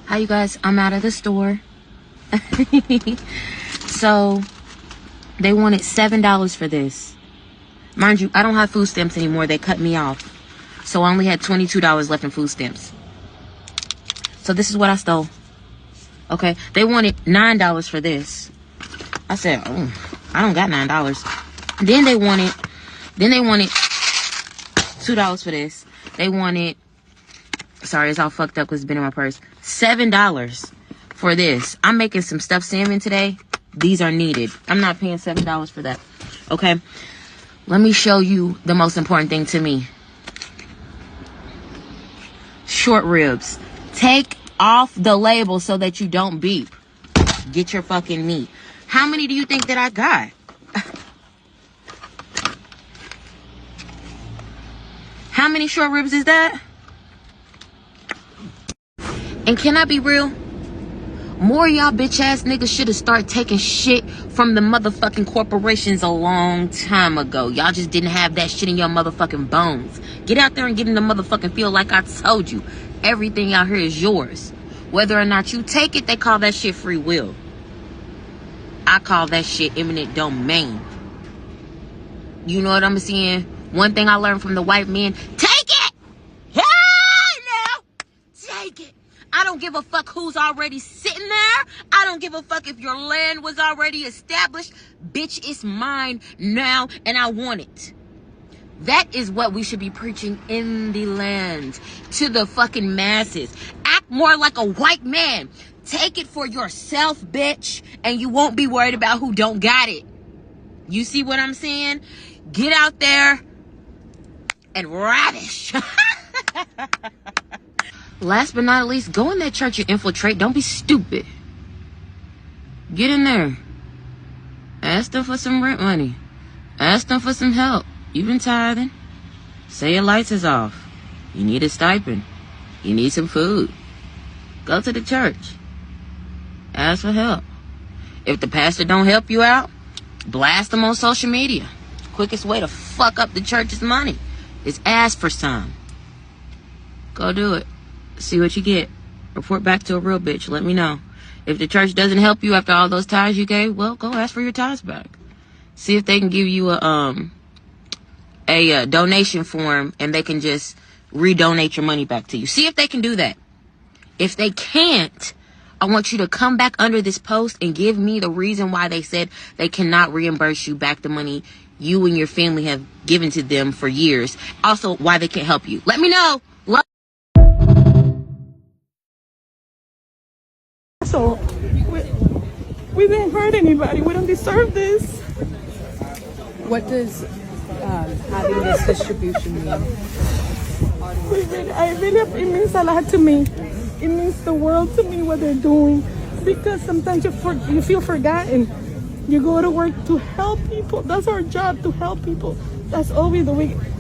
Hi, you guys. I'm out of the store. So, they wanted $7 for this. Mind you, I don't have food stamps anymore. They cut me off. So, I only had $22 left in food stamps. So, this is what I stole. Okay. They wanted $9 for this. I said, oh, I don't got $9. Then they wanted $2 for this. They wanted, sorry, it's all fucked up because it's been in my purse. $7 for this. I'm making some stuffed salmon today. These are needed. I'm not paying $7 for that. Okay. Let me show you the most important thing to me. Short ribs. Take off the label so that you don't beep. Get your fucking meat. How many do you think that I got? How many short ribs is that? And can I be real? More y'all bitch ass niggas should have started taking shit from the motherfucking corporations a long time ago. Y'all just didn't have that shit in your motherfucking bones. Get out there and get in the motherfucking field like I told you. Everything out here is yours. Whether or not you take it, they call that shit free will. I call that shit eminent domain. You know what I'm saying? One thing I learned from the white men, take it! Hey, now! Take it! I don't give a fuck who's already sitting there. I don't give a fuck if your land was already established. Bitch, it's mine now, and I want it. That is what we should be preaching in the land to the fucking masses. Act more like a white man. Take it for yourself, bitch, and you won't be worried about who don't got it. You see what I'm saying? Get out there and ravish. Last but not least, go in that church and infiltrate. Don't be stupid. Get in there. Ask them for some rent money. Ask them for some help. You've been tithing. Say your lights is off. You need a stipend. You need some food. Go to the church. Ask for help. If the pastor don't help you out, blast them on social media. Quickest way to fuck up the church's money is ask for some. Go do it. See what you get. Report back to a real bitch. Let me know. If the church doesn't help you after all those tithes you gave, well, go ask for your tithes back. See if they can give you a donation form and they can just redonate your money back to you. See if they can do that. If they can't, I want you to come back under this post and give me the reason why they said they cannot reimburse you back the money you and your family have given to them for years. Also, why they can't help you. Let me know. So, we didn't hurt anybody. We don't deserve this. What does having this distribution mean? It means a lot to me. It means the world to me what they're doing, because sometimes you feel forgotten. You go to work to help people. That's our job, to help people. That's all we do.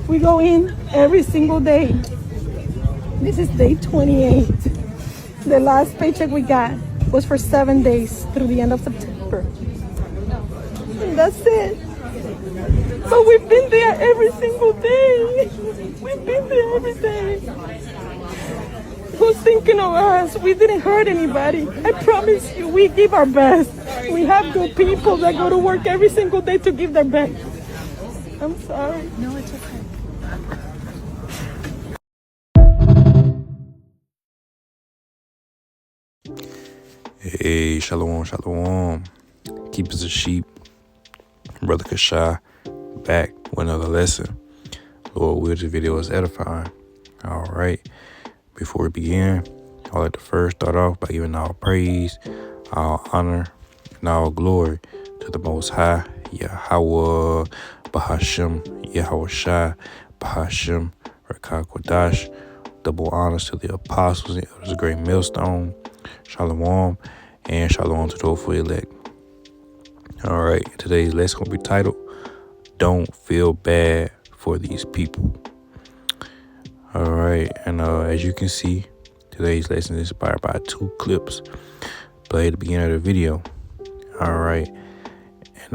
We go in every single day. This is day 28. The last paycheck we got was for 7 days through the end of September. And that's it. But we've been there every single day. We've been there every day. Who's thinking of us? We didn't hurt anybody. I promise you, we give our best. We have good people that go to work every single day to give their best. I'm sorry. No, it's okay. Hey, shalom, shalom. Keepers of sheep. Brother Kashai back with another lesson. Lord, will this video is edifying. All right. Before we begin, I'd like to first start off by giving all praise, all honor, and all glory to the Most High, Yahweh, Bahashem, Yahushua, Bahashem, Rekah Kodash. Double honors to the apostles and others, a great millstone. Shalom, and shalom to the hopeful elect. All right, today's lesson will be titled, Don't Feel Bad for These People. All right, and as you can see, today's lesson is inspired by 2 clips played at the beginning of the video. All right, and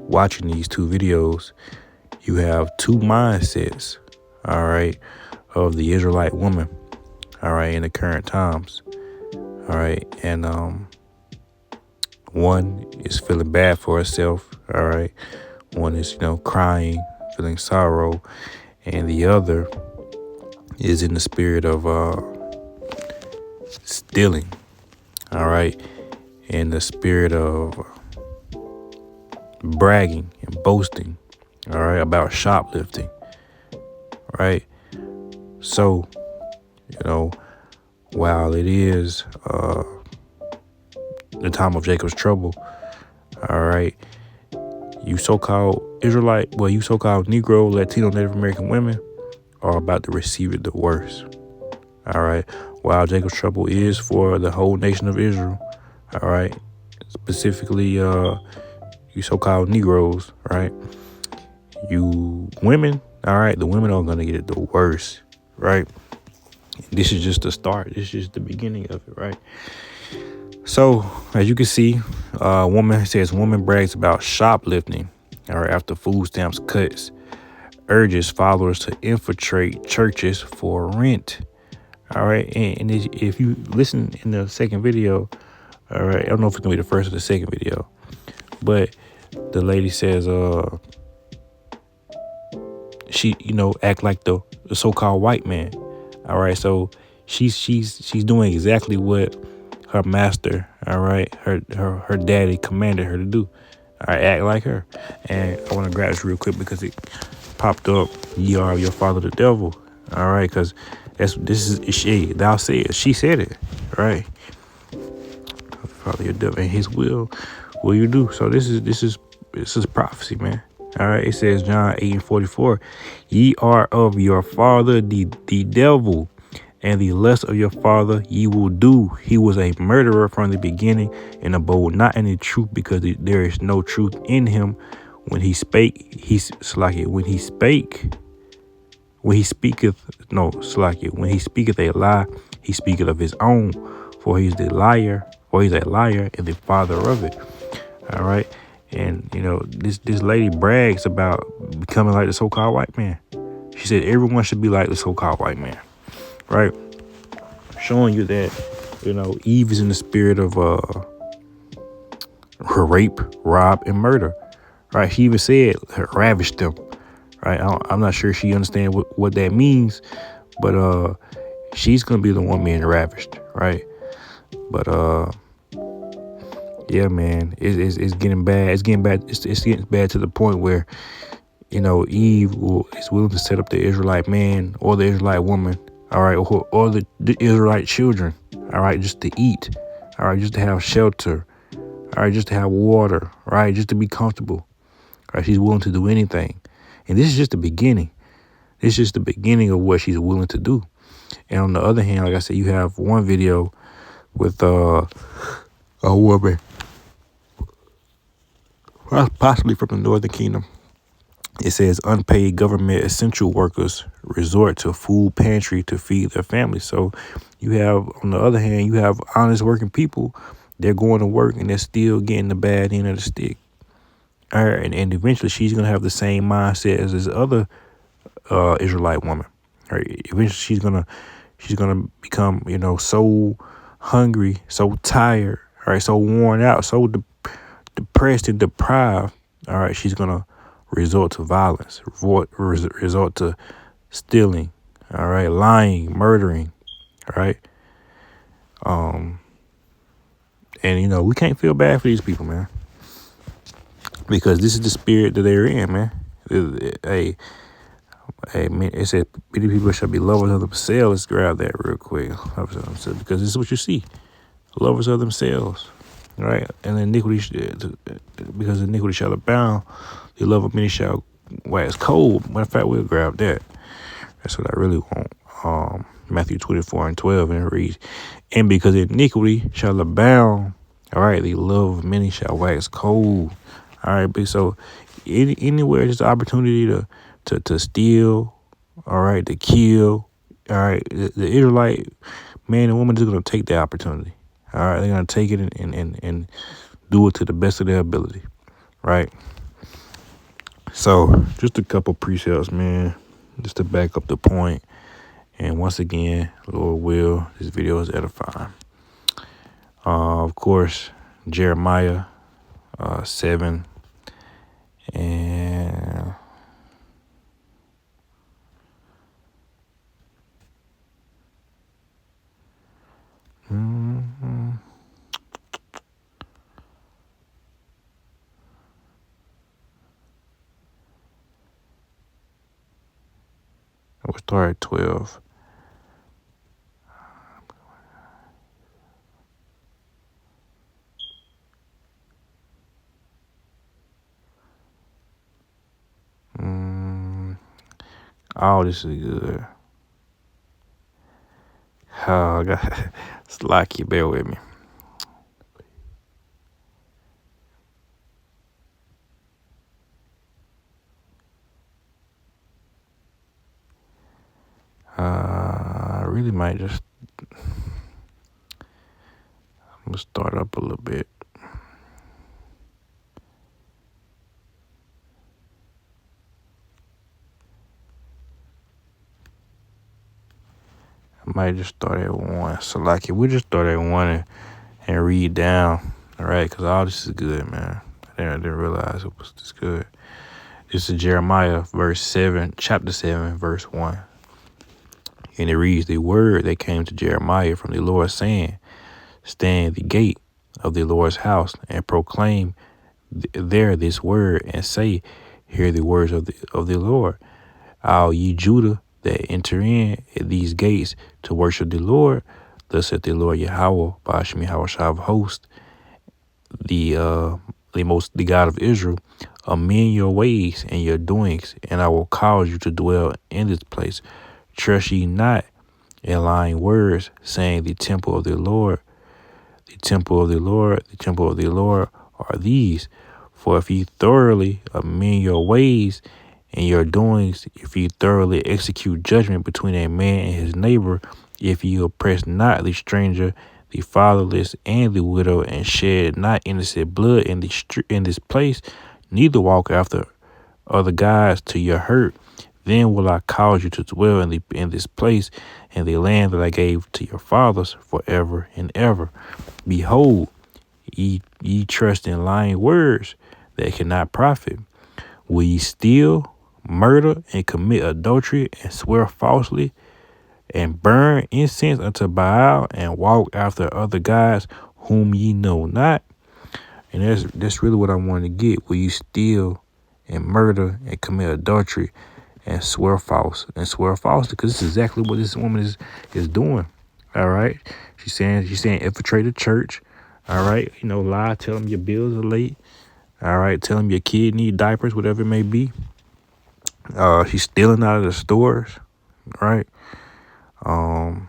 watching these 2 videos, you have 2 mindsets, all right, of the Israelite woman. all right, in the current times, all right, and one is feeling bad for herself, all right, one is, crying, feeling sorrow, and the other is in the spirit of stealing, all right, in the spirit of bragging and boasting, all right, about shoplifting, right? So, while it is the time of Jacob's trouble, all right, you so-called Israelite, you so-called Negro, Latino, Native American women are about to receive it the worst, all right? While Jacob's trouble is for the whole nation of Israel, all right, specifically you so-called Negroes, right? You women, all right, the women are going to get it the worst, right? This is just the start. This is just the beginning of it, right? So, as you can see, woman brags about shoplifting, all right, after food stamps cuts, urges followers to infiltrate churches for rent, all right? And if you listen in the second video, all right, I don't know if it's going to be the first or the second video, but the lady says, she, act like the so-called white man. All right. So she's doing exactly what her master, all right, her daddy commanded her to do. All right, act like her. And I want to grab this real quick because it popped up. Ye are of your father the devil. All right, because thou said, she said it, right? Father your devil, and his will you do. So this is prophecy, man. All right, it says John 8:44, ye are of your father the devil, and the lust of your father ye will do. He was a murderer from the beginning, and abode not in the truth, because there is no truth in him. When he speaketh a lie, he speaketh of his own, for he's a liar and the father of it. All right. And, this lady brags about becoming like the so-called white man. She said everyone should be like the so-called white man, right? Showing you that, Eve is in the spirit of her rape, rob, and murder, right? She even said ravished them, right? I'm not sure she understands what that means, but she's going to be the one being ravished, right? But yeah, man, it's getting bad. It's getting bad. It's getting bad to the point where, Eve is willing to set up the Israelite man or the Israelite woman, all right, or the Israelite children, all right, just to eat, all right, just to have shelter, all right, just to have water, right, just to be comfortable, all right. She's willing to do anything, and this is just the beginning. It's just the beginning of what she's willing to do. And on the other hand, like I said, you have one video with a woman, possibly from the Northern Kingdom. It says unpaid government essential workers resort to food pantry to feed their families. So you have, on the other hand, you have honest working people. They're going to work and they're still getting the bad end of the stick. All right, and eventually she's going to have the same mindset as this other Israelite woman. All right, eventually she's gonna become, so hungry, so tired, all right, so worn out, so depressed and deprived. All right, she's gonna resort to violence, resort to stealing, all right, lying, murdering, all right. And we can't feel bad for these people, man, because this is the spirit that they're in, man. Hey, man, it said many people shall be lovers of themselves. Let's grab that real quick. Lovers of themselves, because this is what you see. Lovers of themselves, right? And iniquity, because iniquity shall abound, the love of many shall wax cold. Matter of fact, we'll grab that. That's what I really want. Matthew 24:12, and it reads, and because iniquity shall abound, all right, the love of many shall wax cold. All right, but so anywhere there's an opportunity to steal, all right, to kill, all right, the Israelite man and woman is going to take that opportunity. All right, they're going to take it and do it to the best of their ability, right? So just a couple precepts, man, just to back up the point. And once again, Lord will, this video is edifying. Of course, Jeremiah 7 and we'll start at 12. Oh, this is good. Oh, I got Slacky, bear with me. I really might just, I'm gonna start up a little bit. I might just start at 1. So like, we just start at 1 and read down, all right? Because all this is good, man. I didn't realize it was this good. This is Jeremiah chapter 7, verse 1. And it reads, the word that came to Jeremiah from the Lord, saying, stand at the gate of the Lord's house and proclaim there this word, and say, hear the words of the Lord. All ye Judah that enter in at these gates to worship the Lord, thus saith the Lord Yahweh, Ba'ashmi Hawashah of hosts, the God of Israel, amend your ways and your doings, and I will cause you to dwell in this place. Trust ye not in lying words, saying, the temple of the Lord, the temple of the Lord, the temple of the Lord are these. For if ye thoroughly amend your ways and your doings, if ye thoroughly execute judgment between a man and his neighbor, if ye oppress not the stranger, the fatherless, and the widow, and shed not innocent blood in this place, neither walk after other gods to your hurt, then will I cause you to dwell in this place, in the land that I gave to your fathers forever and ever. Behold, ye trust in lying words that cannot profit. Will ye steal, murder, and commit adultery, and swear falsely, and burn incense unto Baal, and walk after other gods whom ye know not? And that's really what I want to get. Will you steal and murder and commit adultery and swear falsely? Because this is exactly what this woman is doing. All right. She's saying infiltrate the church. All right. Lie, tell them your bills are late. All right. Tell them your kid need diapers, whatever it may be. She's stealing out of the stores. Right. And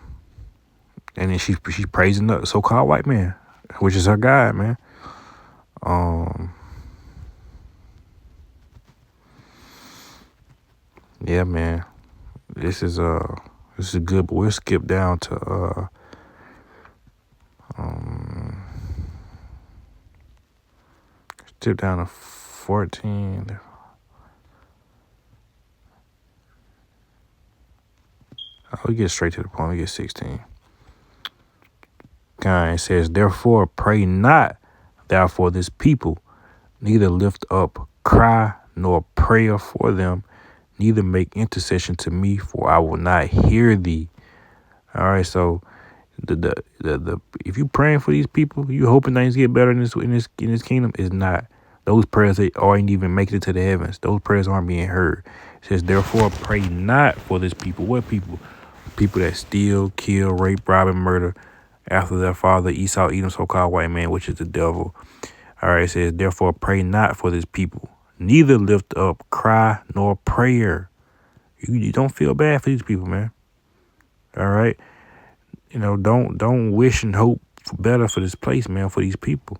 then she's praising the so-called white man, which is her God, man. Yeah, man. This is good, but we'll skip down to skip down to 14. We get straight to the point. We get 16. God says, therefore pray not thou for this people, neither lift up cry nor prayer for them, neither make intercession to me, for I will not hear thee. All right, so the if you praying for these people, you hoping things get better in this kingdom, is not. Those prayers, they aren't even making it to the heavens. Those prayers aren't being heard. It says, therefore pray not for this people. What people? People that steal, kill, rape, rob, and murder after their father Esau, Edom, so-called white man, which is the devil. All right, it says, therefore pray not for this people, neither lift up cry nor prayer. You don't feel bad for these people, man. All right. Don't wish and hope for better for this place, man, for these people.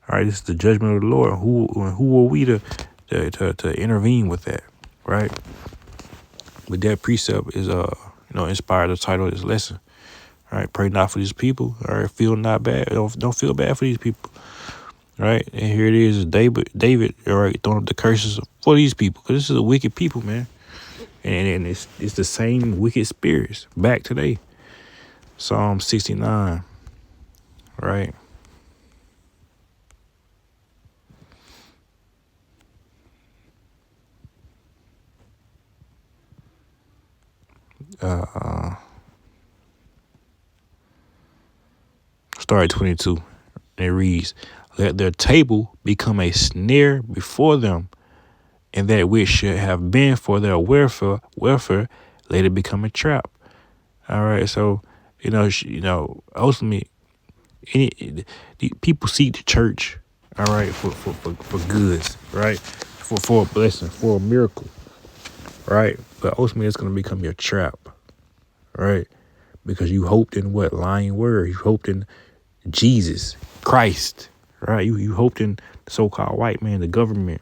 All right, this is the judgment of the Lord. Who are we to intervene with that, right? But that precept is inspired the title of this lesson. All right, pray not for these people. All right, feel not bad. Don't feel bad for these people. All right, and here it is, David. All right, throwing up the curses for these people, because this is a wicked people, man. And it's the same wicked spirits back today. Psalm 69, right? Start at 22. And it reads, let their table become a snare before them, and that which should have been for their welfare, let it become a trap. All right, so ultimately, the people seek the church, all right, for goods, right, for a blessing, for a miracle, right, but ultimately it's gonna become your trap, right, because you hoped in what lying word, you hoped in Jesus Christ, right, you hoped in the so-called white man, the government.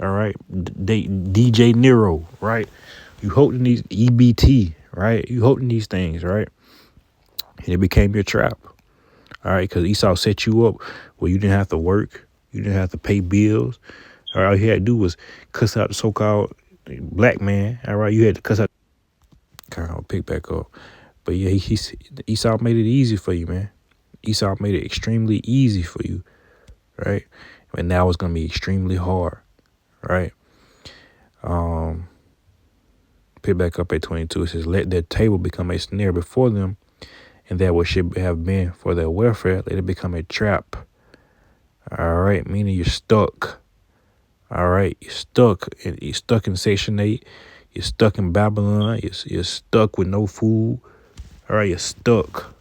All right, DJ Nero, right? You hoped in these EBT, right? You hoped in these things, right? And it became your trap, all right? Because Esau set you up where you didn't have to work, you didn't have to pay bills. All you had to do was cuss out the so-called black man. All right, you had to cuss out. Kind of pick back up, but yeah, Esau made it easy for you, man. Esau made it extremely easy for you, right? And now it's gonna be extremely hard. Right. Pick back up at 22. It says, let their table become a snare before them, and that what should have been for their welfare, let it become a trap. All right, meaning you're stuck. All right, you're stuck. You're stuck in Section 8. You're stuck in Babylon. You're stuck with no food. All right, you're stuck.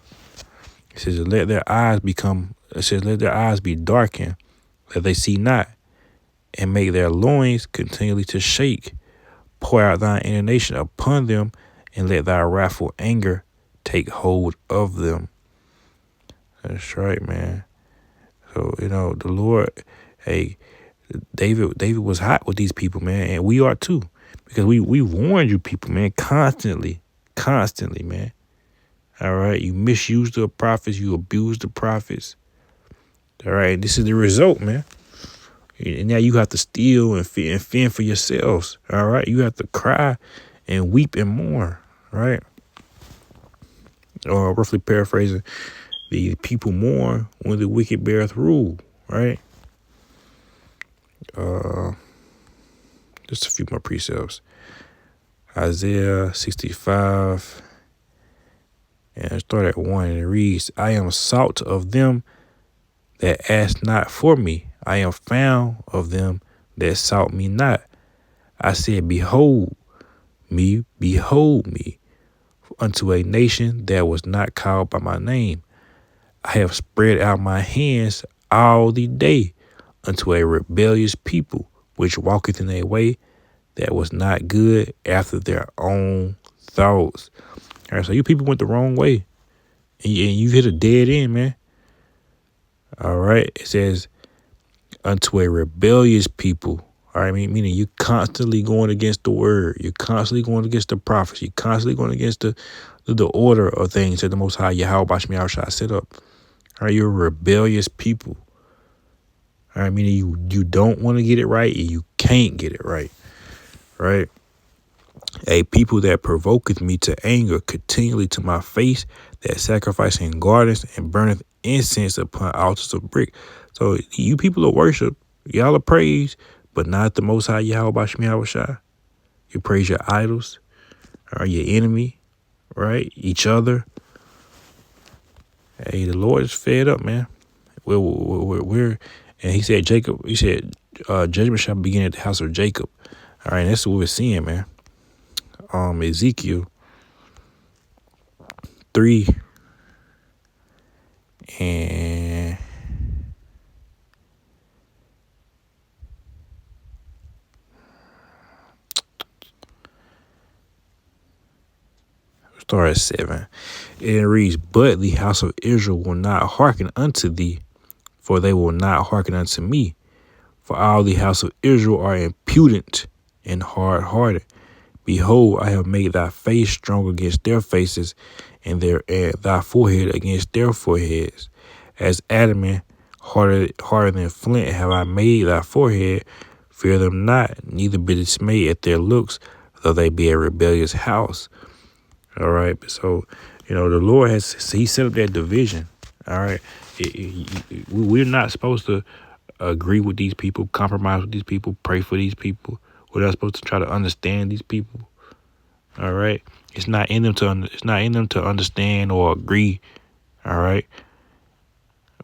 It says, let their eyes be darkened, that they see not, and make their loins continually to shake. Pour out thine indignation upon them, and let thy wrathful anger take hold of them. That's right, man. So, the Lord, hey, David was hot with these people, man, and we are too. Because we warned you people, man, constantly, man. All right, you misuse the prophets, you abuse the prophets. All right, this is the result, man. And now you have to steal and fend for yourselves. All right. You have to cry and weep and mourn. Right. Or roughly paraphrasing, the people mourn when the wicked beareth rule. Right. Just a few more precepts. Isaiah 65. And start at 1. And it reads, I am sought of them that ask not for me. I am found of them that sought me not. I said, behold me, unto a nation that was not called by my name. I have spread out my hands all the day unto a rebellious people, which walketh in a way that was not good after their own thoughts. All right, so you people went the wrong way, and you hit a dead end, man. All right, it says, unto a rebellious people. All right, meaning you constantly going against the word. You're constantly going against the prophets. You're constantly going against the order of things that the Most High Yahweh Bashmi Yahushua set up. All right, you're a rebellious people. All right, meaning you don't want to get it right and you can't get it right. Right? A people that provoketh me to anger continually to my face, that sacrifice in gardens and burneth incense upon altars of brick. So you people of worship, y'all are praise, but not the Most High Yahweh Bashmi Yahushua. You praise your idols, or your enemy, right? Each other. Hey, the Lord is fed up, man. We're and he said judgment shall begin at the house of Jacob. All right, and that's what we're seeing, man. Ezekiel 3 and start at 7. It reads, but the house of Israel will not hearken unto thee, for they will not hearken unto me. For all the house of Israel are impudent and hard-hearted. Behold, I have made thy face strong against their faces, and thy forehead against their foreheads. As adamant, harder than flint have I made thy forehead. Fear them not, neither be dismayed at their looks, though they be a rebellious house. All right. So, the Lord he set up that division. All right. We're not supposed to agree with these people, compromise with these people, pray for these people. We're not supposed to try to understand these people. All right. It's not in them to understand or agree. All right.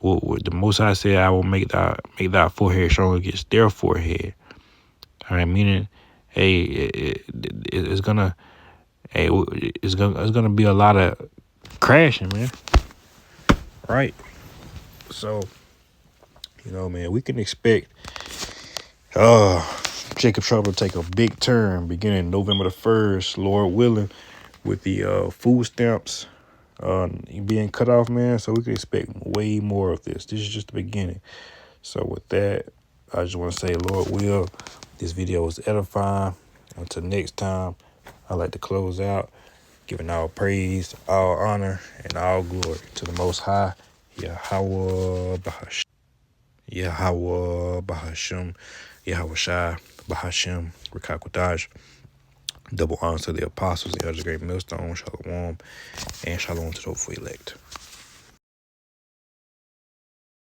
Well, the Most High said, "I will make thy forehead stronger against their forehead." All right, meaning, it's gonna be a lot of crashing, man. Right. So, man, we can expect Jacob Trouble to take a big turn beginning November the 1st, Lord willing, with the food stamps being cut off, man. So we can expect way more of this. This is just the beginning. So with that, I just want to say, Lord will, this video was edifying. Until next time, I'd like to close out giving all praise, all honor, and all glory to the Most High, Yahweh Bahasham, Yahweh Bahasham, Yahweh Shai Bahasham, Rekakwadash. Double honor to the apostles, the other great millstone, Shalom, and Shalom to the hopeful elect.